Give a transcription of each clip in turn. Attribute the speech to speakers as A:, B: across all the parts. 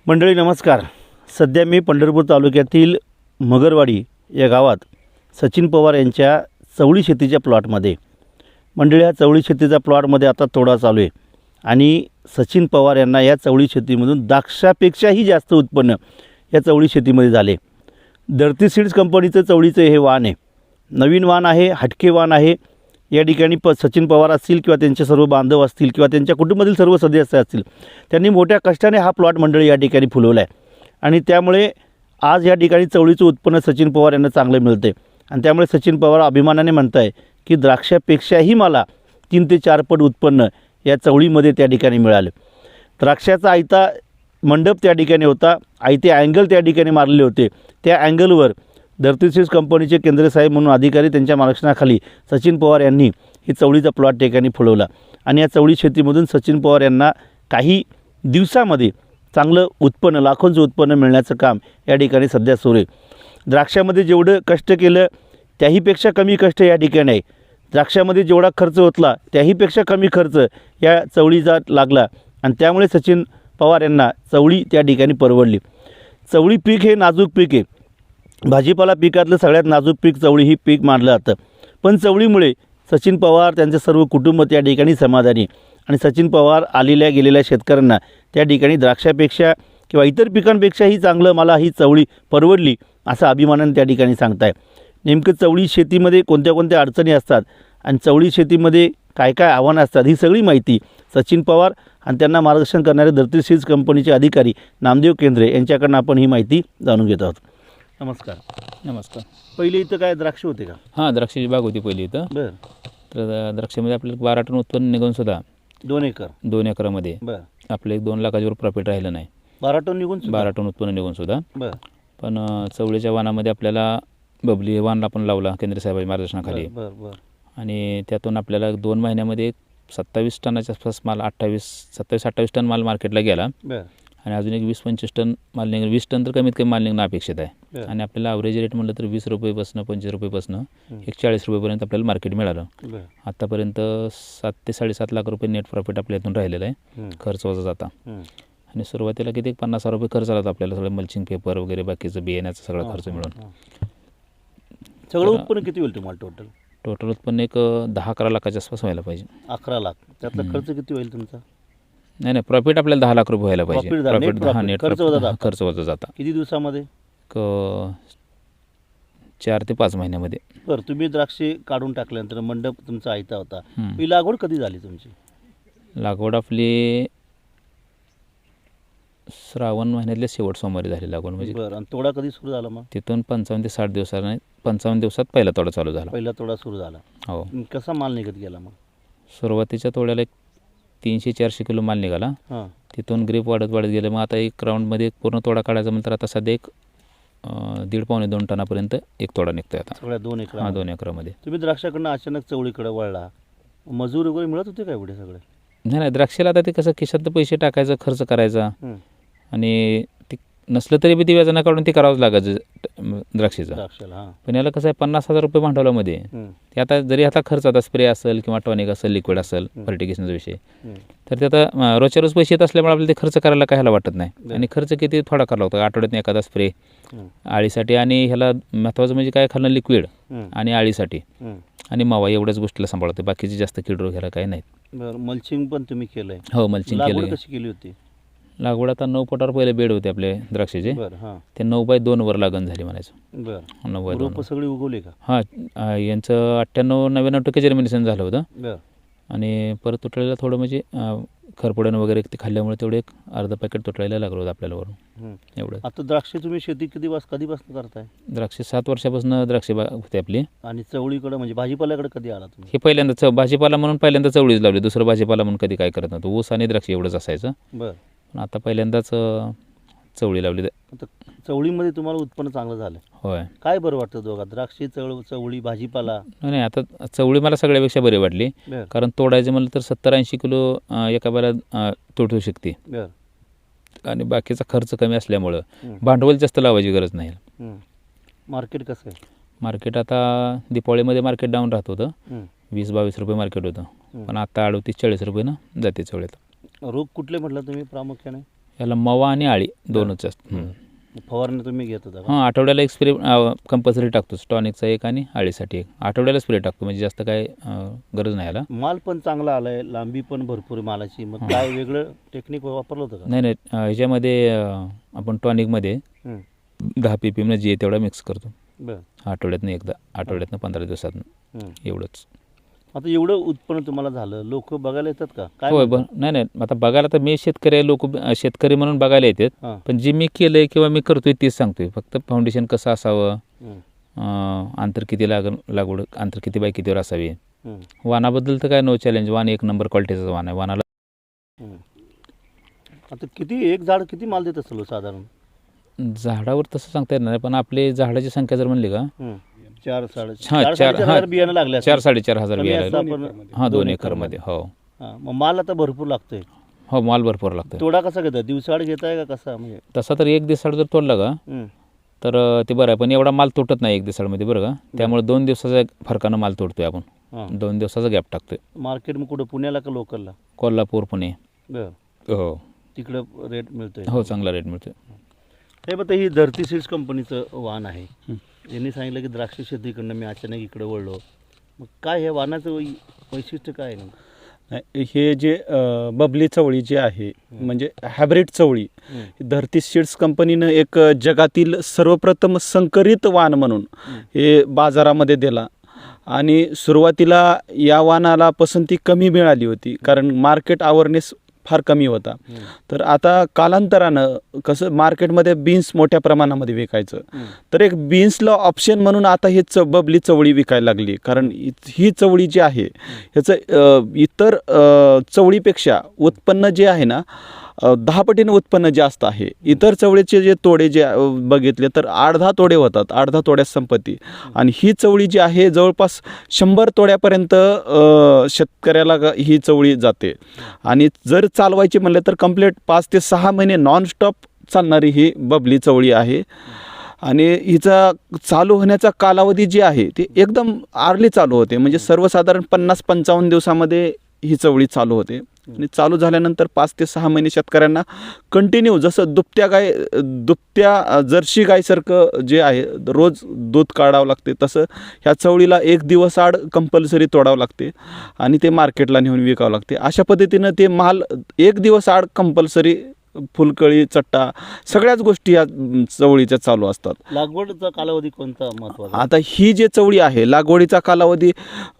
A: मंडळी नमस्कार. सध्या मी पंढरपूर तालुक्यातील मगरवाडी या गावात सचिन पवार यांच्या चवळी शेतीच्या प्लॉटमध्ये. मंडळी हा चवळी शेतीचा प्लॉटमध्ये आता तोडा चालू आहे आणि सचिन पवार यांना या चवळी शेतीमधून द्राक्षापेक्षाही जास्त उत्पन्न या चवळी शेतीमध्ये झाले. धरती सीड्स कंपनीचं चवळीचं हे वाण आहे. नवीन वाण आहे, हटके वाण आहे. या ठिकाणी सचिन पवार असतील किंवा त्यांचे सर्व बांधव असतील किंवा त्यांच्या कुटुंबातील सर्व सदस्य असतील, त्यांनी मोठ्या कष्टाने हा प्लॉट मंडळी या ठिकाणी फुलवला आहे आणि त्यामुळे आज या ठिकाणी चवळीचं उत्पन्न सचिन पवार यांना चांगलं मिळते आणि त्यामुळे सचिन पवार अभिमानाने म्हणत आहे की द्राक्षापेक्षाही मला 3 ते 4 पट उत्पन्न या चवळीमध्ये त्या ठिकाणी मिळालं. द्राक्षाचा आयता मंडप त्या ठिकाणी होता, आयते अँगल त्या ठिकाणी मारलेले होते. त्या अँगलवर धरती सीड्स कंपनीचे केंद्र साहेब म्हणून अधिकारी त्यांच्या मार्गदर्शनाखाली सचिन पवार यांनी ही चवळीचा प्लॉट ठिकाणी फुलवला आणि या चवळी शेतीमधून सचिन पवार यांना काही दिवसामध्ये चांगलं उत्पन्न, लाखोंचं उत्पन्न मिळण्याचं काम या ठिकाणी सध्या सुरू आहे. द्राक्षामध्ये जेवढं कष्ट केलं त्याहीपेक्षा कमी कष्ट या ठिकाणी आहे. द्राक्षामध्ये जेवढा खर्च होतला त्याहीपेक्षा कमी खर्च या चवळीचा लागला आणि त्यामुळे सचिन पवार यांना चवळी त्या ठिकाणी परवडली. चवळी पीक हे नाजूक पीक आहे. भाजीपाला पिकातलं सगळ्यात नाजूक पीक चवळी ही पीक मानलं जातं. पण चवळीमुळे सचिन पवार त्यांचे सर्व कुटुंब त्या ठिकाणी समाधानी आणि सचिन पवार आलेल्या गेलेल्या शेतकऱ्यांना त्या ठिकाणी द्राक्षापेक्षा किंवा इतर पिकांपेक्षाही चांगलं मला ही चवळी परवडली असं अभिमानाने त्या ठिकाणी सांगताय. नेमकं चवळी शेतीमध्ये कोणत्या कोणत्या अडचणी असतात आणि चवळी शेतीमध्ये काय काय आव्हानं असतात ही सगळी माहिती सचिन पवार आणि त्यांना मार्गदर्शन करणारे धरती सीड्स कंपनीचे अधिकारी नामदेव केंद्रे यांच्याकडून आपण ही माहिती जाणून घेत आहोत. नमस्कार.
B: नमस्कार.
A: पहिले इथं काय द्राक्ष होते का?
B: हां, द्राक्षाची बाग होती पहिली इथं.
A: बरं.
B: तर द्राक्षामध्ये आपल्याला 12 टन उत्पन्न निघून सुद्धा
A: 2 एकर
B: 2 एकरामध्ये
A: बरं
B: आपलं 1-2 लाखाच्या वर प्रॉफिट राहिलं नाही.
A: 12 टन निघून
B: 12 टन उत्पन्न निघून सुद्धा.
A: बरं
B: पण चवळीच्या वाणामध्ये आपल्याला बबली वाण आपण लावला केंद्र साहेबांच्या मार्गदर्शनाखाली
A: बरं बरं
B: आणि त्यातून आपल्याला 2 महिन्यामध्ये 27 टनाच्या आसपास माल 27-28 टन माल मार्केटला गेला
A: बरं
B: आणि अजून एक 20-25 टन माल निघेल. 20 टन तर कमीत कमी माल निघणं अपेक्षित आहे
A: बरं.
B: आणि आपल्याला ॲव्हरेज रेट म्हटलं तर 20 रुपयेपासून 25 रुपयेपासून 40 रुपयेपर्यंत आपल्याला मार्केट मिळालं.
A: बरं
B: आत्तापर्यंत 7 ते 7.5 लाख रुपये नेट प्रॉफिट आपल्या इथून राहिलेलं आहे खर्च वजा जाता. आणि सुरुवातीला किती 50,000 रुपये खर्च आला आपल्याला सगळं मल्चिंग पेपर वगैरे बाकीचं बियाण्याचा सगळा खर्च मिळून.
A: सगळं उत्पन्न किती होईल तुम्हाला
B: टोटल उत्पन्न एक 10-11 लाखाच्या आसपास व्हायला पाहिजे.
A: 11 लाख. त्यातला खर्च किती होईल तुमचा?
B: नाही, प्रॉफिट आपल्याला 10 लाख रुपये व्हायला पाहिजे.
A: Profit,
B: प्रॉफिट नेट
A: खर्च
B: वजा जाता.
A: किती दिवसामध्ये?
B: 4 ते 5 महिन्यामध्ये.
A: बरं. तुम्ही द्राक्षे काढून टाकल्यानंतर मंडप तुमचा आयता होता. ही लागवड कधी झाली तुमची?
B: लागवड आपली श्रावण महिन्यातल्या शेवट सोमवारी झाली लागवड. म्हणजे
A: बरं. आणि तोडा कधी सुरू झाला मग?
B: तिथून 55 ते 60 दिवसाने 55 दिवसात पहिला तोडा चालू झाला.
A: पहिला तोडा सुरू झाला.
B: हो.
A: कसा माल निघत गेला मग?
B: सुरुवातीच्या तोड्याला एक 300-400 किलो माल निघाला.
A: हां.
B: तिथून ग्रीप वाढत गेलं. मग आता एक राऊंडमध्ये पूर्ण तोडा काढायचा म्हणतात आता सध्या एक 1.5-2 टनापर्यंत एक तोडा निघतोय आता
A: सगळ्या 2 एकर?
B: हां, 2 एकरामध्ये.
A: तुम्ही द्राक्षाकडनं अचानक चवळीकडे वळला, मजूर वगैरे मिळत होते का एवढे सगळे?
B: नाही, द्राक्षाला आता ते कसं खिशात पैसे टाकायचं, खर्च करायचा आणि ते नसलं तरी बी ते व्याजानं काढून ते करावंच लागायचं द्राक्षेचं.
A: द्राक्षाला हां.
B: पण याला कसं आहे 50,000 रुपये भांडवलामध्ये ते आता जरी आता खर्च आता स्प्रे असेल किंवा टॉनिक असेल, लिक्विड असेल, फर्टिगेशनचा विषय, तर ते आता रोजच्या रोज पैसे येत असल्यामुळे आपल्याला ते खर्च करायला काय ह्याला वाटत नाही. आणि खर्च किती थोडा करावा लागतो. आठवड्यातून एखादा स्प्रे आळीसाठी आणि ह्याला महत्त्वाचं म्हणजे काय खाल्लं लिक्विड आणि आळीसाठी आणि मावा एवढ्याच गोष्टीला सांभाळतो. बाकीचे जास्त किड रोग ह्याला काही नाहीत.
A: बरं. मल्चिंग पण तुम्ही केलंय?
B: हो, मल्चिंग केलं.
A: कशी केली होती
B: लागवड? आता 9 फुटावर पहिले बेड होते आपले द्राक्षाचे.
A: बरं. हां.
B: ते 9x2 वर लागण झाली म्हणायचं.
A: बरं.
B: 9x2.
A: रोपं सगळी उगवली का?
B: हां, यांचं 98-99% जर्मिनेशन झालं होतं.
A: बरं.
B: आणि परत तुटलेलं थोडं म्हणजे खरपुडण वगैरे ते खाल्ल्यामुळे तेवढे एक अर्ध पॅकेट तुटलेलं लागलं होतं आपल्याला वरून. एवढं.
A: आता द्राक्षे तुम्ही शेती कधीपासून करताय?
B: द्राक्षे 7 वर्षापासून द्राक्षे बाग होते आपली.
A: आणि चवळीकडे म्हणजे भाजीपाल्याकडे कधी आला तुम्ही?
B: हे पहिल्यांदा भाजीपाला म्हणून पहिल्यांदा चवळीच लावली. दुसरं भाजीपाला म्हणून कधी काय करत नव्हतं. ऊस आणि द्राक्षे एवढंच असायचं.
A: बरं.
B: पण आता पहिल्यांदाच चवळी लावली.
A: आता चवळीमध्ये तुम्हाला उत्पन्न चांगलं झालं?
B: होय.
A: काय बरं वाटतं दोघात, द्राक्षे, चवळी, भाजीपाला?
B: नाही, आता चवळी मला सगळ्यापेक्षा बरी वाटली. कारण तोडायचं म्हणलं तर 70-80 किलो एका बाला तोडू शकते आणि बाकीचा खर्च कमी असल्यामुळं भांडवल जास्त लावायची गरज नाही.
A: मार्केट कसं आहे?
B: मार्केट आता दिपावळीमध्ये मार्केट डाऊन राहत होतं. 20-22 रुपये मार्केट होतं. पण आता 38-40 रुपये ना जाते चवळीत.
A: रोग कुठले म्हटलं तुम्ही प्रामुख्याने?
B: याला मवा आणि आळी दोनच असतं.
A: फवारणी तुम्ही घेत होता का?
B: हां, आठवड्याला एक स्प्रे कंपल्सरी टाकतोच. टॉनिकचा एक आणि आळीसाठी एक. आठवड्याला स्प्रे टाकतो, म्हणजे जास्त काय गरज नाही याला.
A: माल पण चांगला आलाय, लांबी पण भरपूर आहे मालाची. मग काय वेगळं टेक्निक वापरलं होतं का?
B: नाही ह्याच्यामध्ये आपण टॉनिकमध्ये
A: हं.
B: 10 ppm जे आहे तेवढा मिक्स करतो.
A: बरं.
B: आठवड्यातनं एकदा, आठवड्यातनं 15 दिवसातनं,
A: हं.
B: एवढंच.
A: आता एवढं उत्पन्न तुम्हाला झालं, लोक बघायला येतात का? काय
B: होय,
A: म्हणतात?
B: नाही आता बघायला तर मी शेतकरी आहे, लोक शेतकरी म्हणून बघायला येतात.
A: हां.
B: पण जे मी केलंय किंवा मी करतोय तेच सांगतोय. फक्त फाउंडेशन कसं असावं,
A: हं.
B: अंतर किती लागवड अंतर किती बाय कितीवर असावी.
A: हं.
B: वाणाबद्दल तर काय नो चॅलेंज. वाण एक नंबर क्वालिटीचं वाण आहे. वाणाला
A: हं. आता किती एक झाड किती माल देत असेल हो साधारण?
B: झाडावर तसं सांगता येणार नाही, पण आपली झाडाची संख्या जर म्हणली का,
A: हं. 4-4.5
B: हां,
A: 4-4.5 बियाणं लागले असेल.
B: 4-4.5
A: कमी
B: बियाणे.
A: असं आपण
B: हां, 2
A: 2
B: एकरमध्ये. हो
A: हां, मग माल आता भरपूर लागतोय.
B: हो, माल भरपूर लागतो.
A: तोडा कसा घेताय? दिवसाआड घेताय का कसा म्हणजे?
B: तसा तर एक दिवसाड जर तोडला का
A: हं.
B: तर ते बरं आहे, पण एवढा माल तुटत नाही एक दिवसामध्ये, बरं का. त्यामुळे 2 दिवसाचा फरकानं माल तोडतोय आपण.
A: हां.
B: 2 दिवसाचा गॅप टाकतोय.
A: मार्केट मग कुठं पुण्याला का लोकलला?
B: कोल्हापूर, पुणे.
A: बरं.
B: हो
A: तिकडं रेट मिळतोय.
B: हो, चांगला रेट मिळतोय.
A: हे बघा, ही धरती सीड्स कंपनीचं वाहन आहे. यांनी सांगितलं की द्राक्ष शेतीकडनं मी अचानक इकडे वळलो. मग काय हे वाहनाचं वैशिष्ट्य काय आहे नेमकं?
C: नाही, हे जे बबली चवळी जी आहे, म्हणजे हायब्रिड चवळी, धरती सीड्स कंपनीनं एक जगातील सर्वप्रथम संकरित वाण म्हणून हे बाजारामध्ये दिला. आणि सुरुवातीला या वाणाला पसंती कमी मिळाली होती, कारण मार्केट अवेअरनेस फार कमी होता. तर आता कालांतरानं कसं मार्केटमध्ये बीन्स मोठ्या प्रमाणामध्ये विकायचं, तर एक बीन्सला ऑप्शन म्हणून आता हे बबली चवळी विकायला लागली. कारण ही चवळी जी आहे ह्याचं इतर चवळीपेक्षा उत्पन्न जे आहे ना 10 पटीनं उत्पन्न जास्त आहे. इतर चवळीचे जे तोडे जे बघितले तर 8-10 तोडे होतात, 8-10 तोड्यात संपत्ती. आणि ही चवळी जी आहे जवळपास 100 तोड्यापर्यंत शेतकऱ्याला ही चवळी जाते. आणि जर चालवायची म्हणलं तर कंप्लीट 5 ते 6 महिने नॉनस्टॉप चालणारी ही बबली चवळी आहे. आणि हिचा चालू होण्याचा कालावधी जी आहे ती एकदम आर्ली चालू होते, म्हणजे सर्वसाधारण 50-55 दिवसामध्ये ही चवळी चालू होते. आणि चालू झाल्यानंतर 5 ते 6 महिने शेतकऱ्यांना कंटिन्यू, जसं दुभत्या जर्सी गायसारखं जे आहे रोज दूध काढावं लागते, तसं ह्या चवळीला 1 दिवस आड कंपल्सरी तोडावं लागते आणि ते मार्केटला नेऊन विकावं लागते. अशा पद्धतीनं ते माल 1 दिवस आड कंपल्सरी फुलकळी, चट्टा सगळ्याच गोष्टी या चवळीच्या चालू असतात.
A: लागवडचा कालावधी कोणता महत्त्वाचा?
C: आता ही जे चवळी आहे लागवडीचा कालावधी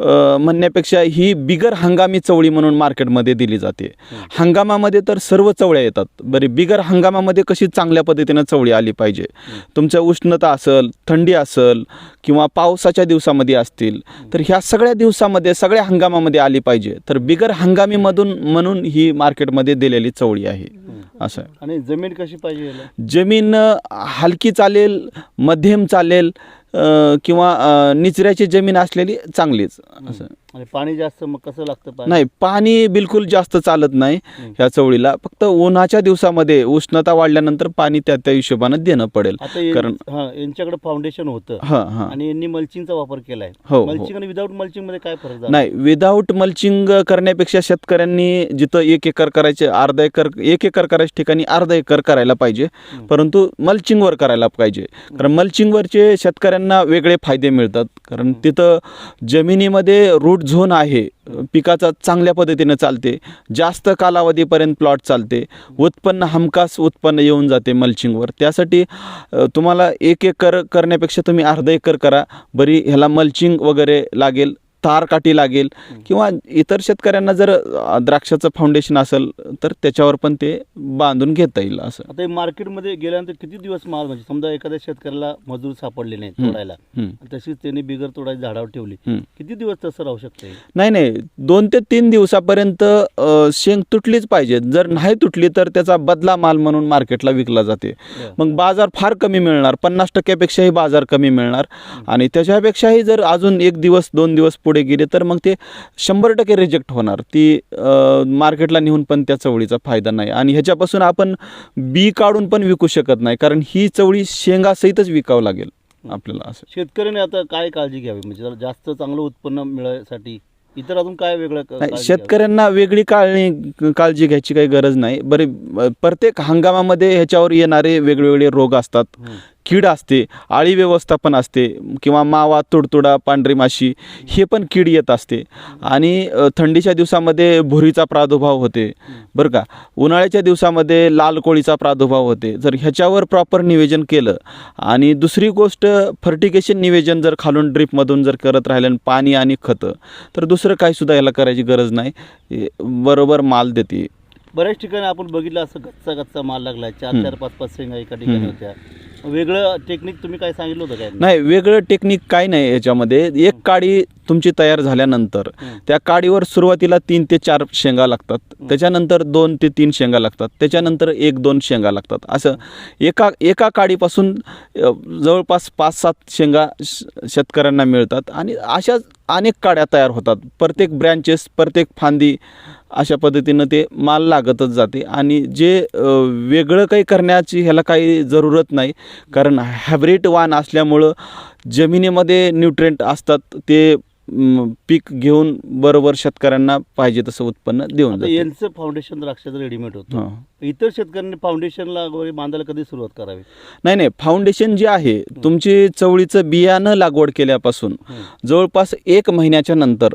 C: म्हणण्यापेक्षा ही बिगर हंगामी चवळी म्हणून मार्केटमध्ये दिली जाते. हंगामामध्ये तर सर्व चवळ्या येतात. बरे, बिगर हंगामामध्ये कशी चांगल्या पद्धतीनं चवळी आली पाहिजे. तुमच्या उष्णता असेल, थंडी असेल किंवा पावसाच्या दिवसामध्ये असतील, तर ह्या सगळ्या दिवसामध्ये सगळ्या हंगामामध्ये आली पाहिजे. तर बिगर हंगामीमधून म्हणून ही मार्केटमध्ये दिलेली चवळी आहे. असं आहे.
A: आणि जमीन कशी पाहिजे याला?
C: जमीन हलकी चालेल, मध्यम चालेल किंवा निचऱ्याची जमीन असलेली चांगलीच. असं.
A: आणि पाणी जास्त मग कसं लागतं पाणी?
C: नाही, पाणी बिलकुल जास्त चालत नाही ह्या चवळीला. फक्त उन्हाच्या दिवसामध्ये उष्णता वाढल्यानंतर पाणी त्या हिशोबानं देणं पडेल.
A: आता
C: कारण
A: यांच्याकडे फाउंडेशन होतं
C: हां
A: आणि यांनी मल्चिंगचा वापर केलाय.
C: हो.
A: मल्चिंग आणि विदाऊट मल्चिंग मध्ये काय फरक झाला?
C: नाही, विदाऊट मल्चिंग करण्यापेक्षा शेतकऱ्यांनी जिथं 1 एकर करायचे 1 एकर करायच्या ठिकाणी 1/2 एकर करायला पाहिजे, परंतु मल्चिंगवर करायला पाहिजे. कारण मल्चिंगवरचे शेतकऱ्यांना वेगळे फायदे मिळतात. कारण तिथं जमिनीमध्ये रूट झोन आहे, पिकाचा चांगल्या पद्धतीनं चालते, जास्त कालावधीपर्यंत प्लॉट चालते, उत्पन्न हमखास उत्पन्न येऊन जाते मल्चिंगवर. त्यासाठी तुम्हाला 1 एकर करण्यापेक्षा तुम्ही 1/2 एकर करा. बरी ह्याला मल्चिंग वगैरे लागेल, तारकाठी लागेल, किंवा इतर शेतकऱ्यांना जर द्राक्षाचं फाउंडेशन असेल तर त्याच्यावर पण ते बांधून घेता येईल. असं.
A: आता हे मार्केटमध्ये गेल्यानंतर किती दिवस माल, म्हणजे समजा एखाद्या शेतकऱ्याला मजूर सापडले नाही तोडायला, तशीच त्यांनी बिगर तोडायची झाडावर ठेवली, किती दिवस तसं राहू शकते?
C: नाही, 2 ते 3 दिवसापर्यंत शेंग तुटलीच पाहिजे. जर नाही तुटली तर त्याचा बदला माल म्हणून मार्केटला विकला जाते. मग बाजार फार कमी मिळणार, 50%पेक्षाही बाजार कमी मिळणार. आणि त्याच्यापेक्षाही जर अजून 1 दिवस 2 दिवस पुढे गेले तर मग ते 100% रिजेक्ट होणार. ती मार्केटला नेऊन पण त्या चवळीचा फायदा नाही. आणि ह्याच्यापासून आपण बी काढून पण विकू शकत नाही, कारण ही चवळी शेंगासहितच विकावं लागेल आपल्याला. असं
A: शेतकऱ्याने आता काय काळजी घ्यावी, म्हणजे जरा जास्त चांगलं उत्पन्न मिळण्यासाठी? इतर अजून काय वेगळं
C: नाही,
A: काळजी घ्यावी?
C: शेतकऱ्यांना वेगळी काळजी घ्यायची काही गरज नाही. प्रत्येक हंगामामध्ये ह्याच्यावर येणारे वेगवेगळे रोग असतात, कीड असते, आळी व्यवस्थापन असते किंवा मावा, तुडतुडा, पांढरी माशी हे पण कीड येत असते. आणि थंडीच्या दिवसामध्ये भुरीचा प्रादुर्भाव होते बरं का. उन्हाळ्याच्या दिवसामध्ये लाल कोळीचा प्रादुर्भाव होते. जर ह्याच्यावर प्रॉपर नियोजन केलं आणि दुसरी गोष्ट फर्टिगेशन नियोजन जर खालून ड्रीपमधून जर करत राहिलं पाणी आणि खतं, तर दुसरं काही सुद्धा याला करायची गरज नाही, बरोबर माल देते.
A: बऱ्याच ठिकाणी आपण बघितलं असं गच्चा माल लागलाय, 4-4, 5-5 शेंगा एका ठिकाणी होत्या. वेगळं टेक्निक तुम्ही काय सांगितलं होतं काय?
C: नाही, वेगळं टेक्निक काही नाही याच्यामध्ये. एक काडी तुमची तयार झाल्यानंतर त्या काडीवर सुरुवातीला 3 ते 4 शेंगा लागतात, त्याच्यानंतर 2 ते 3 शेंगा लागतात, त्याच्यानंतर 1-2 शेंगा लागतात. असं एका काडीपासून जवळपास 5-7 शेंगा शेतकऱ्यांना मिळतात. आणि अशाच अनेक काड्या तयार होतात. प्रत्येक ब्रँचेस, प्रत्येक फांदी अशा पद्धतीनं ते माल लागतच जाते. आणि जे वेगळं काही करण्याची ह्याला काही जरूरत नाही, कारण हायब्रिड वाण असल्यामुळं जमिनीमध्ये न्यूट्रिएंट असतात, ते पीक घेऊन बरोबर शेतकऱ्यांना पाहिजे तसं उत्पन्न देऊन
A: आता
C: जाते.
A: यांचं फाउंडेशन द्राक्षाचं रेडीमेड होतं.
C: हां.
A: इतर शेतकऱ्यांनी फाउंडेशनला वगैरे बांधायला कधी सुरुवात करावी?
C: नाही, फाउंडेशन जे आहे तुमची चवळीचं बियाणं लागवड केल्यापासून जवळपास 1 महिन्याच्या नंतर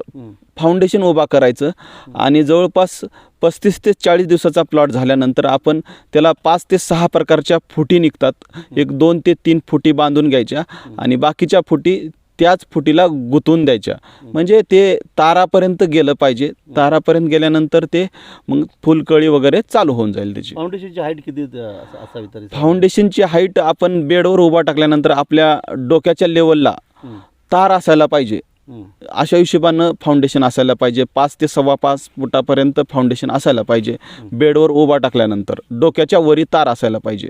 C: फाउंडेशन उभा करायचं. आणि जवळपास 35 ते 40 दिवसाचा प्लॉट झाल्यानंतर आपण त्याला 5 ते 6 प्रकारच्या फुटी निघतात. 2 ते 3 फुटी बांधून घ्यायच्या आणि बाकीच्या फुटी त्याच फुटीला गुंतवून द्यायच्या. म्हणजे ते तारापर्यंत गेलं पाहिजे. तारापर्यंत गेल्यानंतर ते मग फुलकळी वगैरे चालू होऊन जाईल त्याची.
A: फाउंडेशनची हाईट किती असावी तरी?
C: फाउंडेशनची हाईट आपण बेडवर उभा टाकल्यानंतर आपल्या डोक्याच्या लेवलला तार असायला पाहिजे. अशा हिशोबानं फाउंडेशन असायला पाहिजे. 5 ते 5.25 फुटापर्यंत फाउंडेशन असायला पाहिजे. बेडवर उभा टाकल्यानंतर डोक्याच्या वरी तार असायला पाहिजे.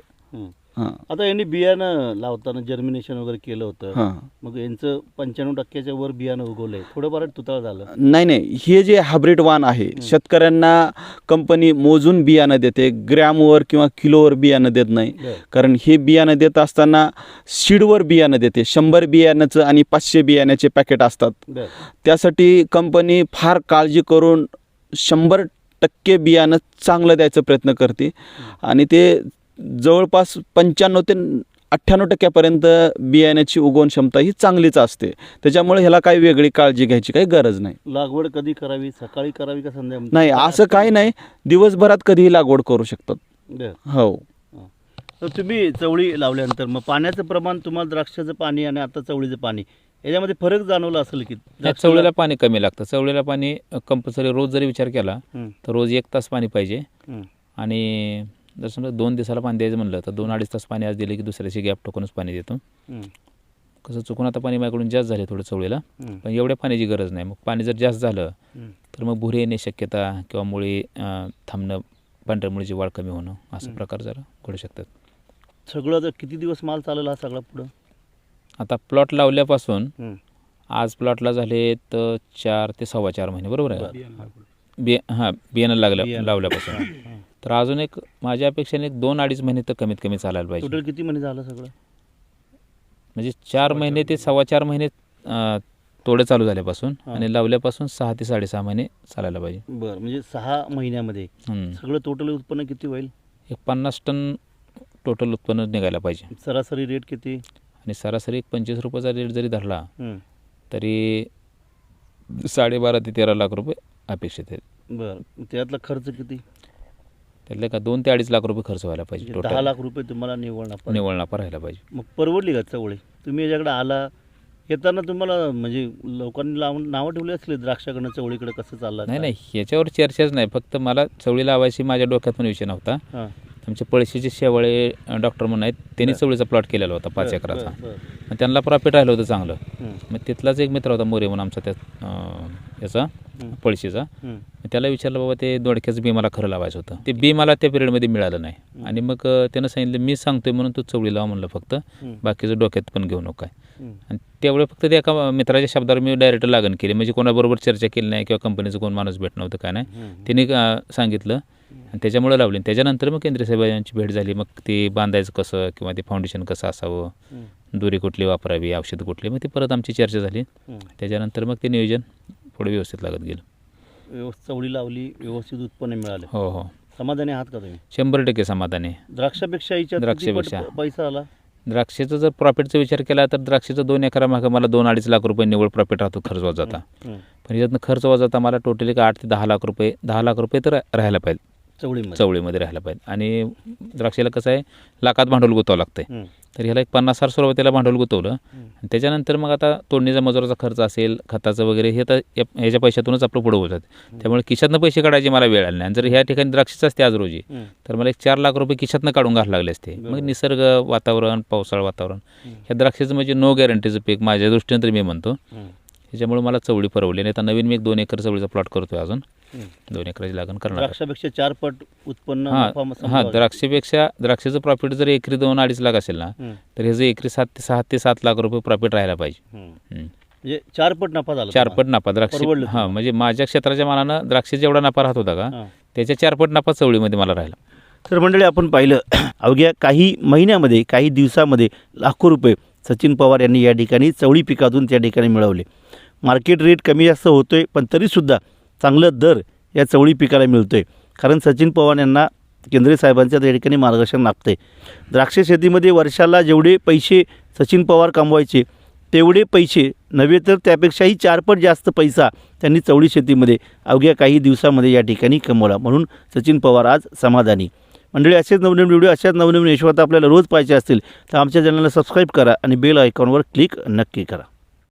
C: हां.
A: आता यांनी बियाणं लावताना जर्मिनेशन वगैरे केलं होतं,
C: हां.
A: मग यांचं 95% वर बियाणं उगवलंय, थोडंफार तुताळ झालं.
C: नाही, हे जे हायब्रिड वाण आहे, शेतकऱ्यांना कंपनी मोजून बियाणं देते, ग्रॅमवर किंवा किलोवर बियाणं देत नाही. कारण हे बियाणं देत असताना सीडवर बियाणं देते. 100 बियाण्याचं आणि 500 बियाण्याचे पॅकेट असतात. त्यासाठी कंपनी फार काळजी करून 100% बियाणं चांगलं द्यायचा प्रयत्न करते. आणि ते जवळपास 95 ते 98% बियाण्याची उगवण क्षमता ही चांगलीच असते. त्याच्यामुळे ह्याला काही वेगळी काळजी घ्यायची काही गरज नाही.
A: लागवड कधी करावी, सकाळी करावी का संध्याकाळी?
C: नाही, असं काही नाही, दिवसभरात कधीही लागवड करू शकतात. हो.
A: तर तुम्ही चवळी लावल्यानंतर मग पाण्याचं प्रमाण तुम्हाला द्राक्षाचं पाणी आणि आता चवळीचं पाणी याच्यामध्ये फरक जाणवला असेल की?
B: चवळीला पाणी कमी लागतं. चवळीला पाणी कंपल्सरी रोज जरी विचार केला तर रोज 1 तास पाणी पाहिजे. आणि जर समजा 2 दिवसाला पाणी द्यायचं म्हणलं तर 2-2.5 तास पाणी आज दिलं की दुसऱ्या दिवशी गॅप टाकूनच पाणी देतो. कसं चुकून आता पाणी माझ्याकडून जास्त झाले थोडं चवळीला, पण एवढ्या पाण्याची गरज नाही. मग पाणी जर जास्त झालं तर मग भुरे येण्याची शक्यता किंवा मुळी थांबणं, पांढऱ्या मुळीची वाढ कमी होणं असं प्रकार जरा घडू शकतात.
A: सगळं जर किती दिवस माल चालेल हा सगळा पुढं?
B: आता प्लॉट लावल्यापासून आज प्लॉटला झाले तर 4 ते 4.25 महिने, बरोबर आहे? बियाणं लावल्यापासून तर अजून एक माझ्या अपेक्षेने 2-2.5 महिने तर कमीत कमी चालायला पाहिजे.
A: टोटल किती महिने झालं सगळं?
B: म्हणजे 4 महिने ते 4.25 महिने तोडे चालू झाल्यापासून आणि लावल्यापासून 6 ते 6.5 महिने चालायला पाहिजे.
A: बरं, म्हणजे 6 महिन्यामध्ये सगळं टोटल उत्पन्न किती होईल?
B: 50 टन टोटल उत्पन्न निघायला पाहिजे.
A: सरासरी रेट किती?
B: आणि सरासरी 25 रुपयाचा रेट जरी धरला तरी 12.5 ते 13 लाख रुपये अपेक्षित आहेत.
A: बरं, त्यातला खर्च किती?
B: त्यातले का 2 ते 2.5 लाख रुपये खर्च व्हायला पाहिजे.
A: 10 लाख रुपये तुम्हाला निवड
B: नफा राहायला पाहिजे.
A: मग परवडली का चवळी? तुम्ही याच्याकडे आला येताना तुम्हाला म्हणजे लोकांनी नावं ठेवली असली द्राक्षाकडनं चवळीकडे कसं चाललं?
B: नाही, याच्यावर चर्चाच नाही. फक्त मला चवळी लावायची माझ्या डोक्यात पण विषय नव्हता. आमचे पळशीचे शेवाळे डॉक्टर म्हणून आहेत, त्यांनी चवळीचा प्लॉट केलेला होता 5 एकराचा. मग त्यांना प्रॉफिट राहिलं होतं चांगलं. मग तिथलाच एक मित्र होता मोरे म्हणून आमचा याचा पळशीचा. त्याला विचारलं, बाबा ते दोडक्याचं बी मला खरं लावायचं होतं. ते बी मला त्या पिरियडमध्ये मिळालं नाही. आणि मग त्यानं सांगितलं, मी सांगतोय म्हणून तू चवळी लावा म्हणलं, फक्त बाकीचं डोक्यात पण घेऊ नको काय. आणि तेवढं फक्त ते एका मित्राच्या शब्दावर मी डायरेक्ट लागण केली. म्हणजे कोणाबरोबर चर्चा केली नाही किंवा कंपनीचं कोण माणूस भेट नव्हतं काय नाही. त्यांनी सांगितलं आणि त्याच्यामुळे लावली. त्याच्यानंतर मग केंद्रीय साहेबांची भेट झाली. मग ते बांधायचं कसं किंवा ते फाउंडेशन कसं असावं, दोरी कुठली वापरावी, औषध कुठली, मग ती परत आमची चर्चा झाली. त्याच्यानंतर मग ते नियोजन पुढे व्यवस्थित लागत गेलं.
A: व्यवस्थित चवळी लावली, व्यवस्थित उत्पन्न मिळालं,
B: हो हो
A: समाधानी आहात का तुम्ही?
B: 100% समाधान आहे.
A: द्राक्षापेक्षा याच्यात
B: द्राक्षापेक्षा.
A: किती पट पैसा आला?
B: द्राक्षाचा जर प्रॉफिटचा विचार केला तर द्राक्षाचं 2 एकरामागं मला 2-2.5 लाख रुपये निव्वळ प्रॉफिट राहतो खर्च वजाता. पण यातनं खर्च वजाता मला टोटली 8 ते 10 लाख रुपये, 10 लाख रुपये तर राहायला पाहिजे, चवळीमध्ये राहायला पाहिजे. आणि द्राक्षाला कसं आहे, लाखात भांडवल गुंतवावं लागतंय. तर ह्याला एक 50,000 सुरुवातीला भांडवल गुंतवलं आणि त्याच्यानंतर मग आता तोडणीचा मजुराचा खर्च असेल, खताचं वगैरे, हे तर ह्याच्या पैशातूनच आपलं पुढं होतात. त्यामुळे खिशातनं पैसे काढायची मला वेळ आली नाही. आणि जर ह्या ठिकाणी द्राक्षाचं असते आज रोजी तर मला एक 4 लाख रुपये खिशातनं काढून घालायला लागले असते. मग निसर्ग वातावरण, पावसाळा वातावरण, ह्या द्राक्षाचं म्हणजे नो गॅरंटीचं पीक माझ्या दृष्टीनं तरी मी म्हणतो. त्याच्यामुळे मला चवळी परवडली नाही. तर नवीन मी एक 2 एकर चवळीचा प्लॉट करतोय, अजून 2 एकराची लागण करणार.
A: द्राक्षापेक्षा 4 पट उत्पन्न.
B: हां, द्राक्षाचं प्रॉफिट जर एकरी 2-2.5 लाख असेल ना तर ह्याचं एकरी 6 ते 7 लाख रुपये प्रॉफिट राहायला पाहिजे.
A: म्हणजे 4 पट नफा झाला.
B: 4 पट नफा द्राक्ष. हां, म्हणजे माझ्या क्षेत्राच्या मानानं द्राक्षे जेवढा नफा राहत होता का त्याच्या 4 पट नफा चवळीमध्ये मला राहिला.
A: तर मंडळी, आपण पाहिलं अवघ्या काही महिन्यामध्ये, काही दिवसामध्ये लाखो रुपये सचिन पवार यांनी या ठिकाणी चवळी पिकातून त्या ठिकाणी मिळवले. मार्केट रेट कमी जास्त होतो आहे, पण तरीसुद्धा चांगलं दर या चवळी पिकाला मिळतो आहे. कारण सचिन पवार यांना केंद्रे साहेबांच्या त्या ठिकाणी मार्गदर्शन लाभतं आहे. द्राक्ष शेतीमध्ये वर्षाला जेवढे पैसे सचिन पवार कमवायचे तेवढे पैसे नव्हे तर त्यापेक्षाही 4 पट जास्त पैसा त्यांनी चवळी शेतीमध्ये अवघ्या काही दिवसामध्ये या ठिकाणी कमवला. म्हणून सचिन पवार आज समाधानी. मंडळी, असेच नवनवीन व्हिडिओ, अशाच नवनवीन यशवंत आपल्याला रोज पाहायचे असतील तर आमच्या चॅनलला सबस्क्राईब करा आणि बेल आयकॉनवर क्लिक नक्की करा.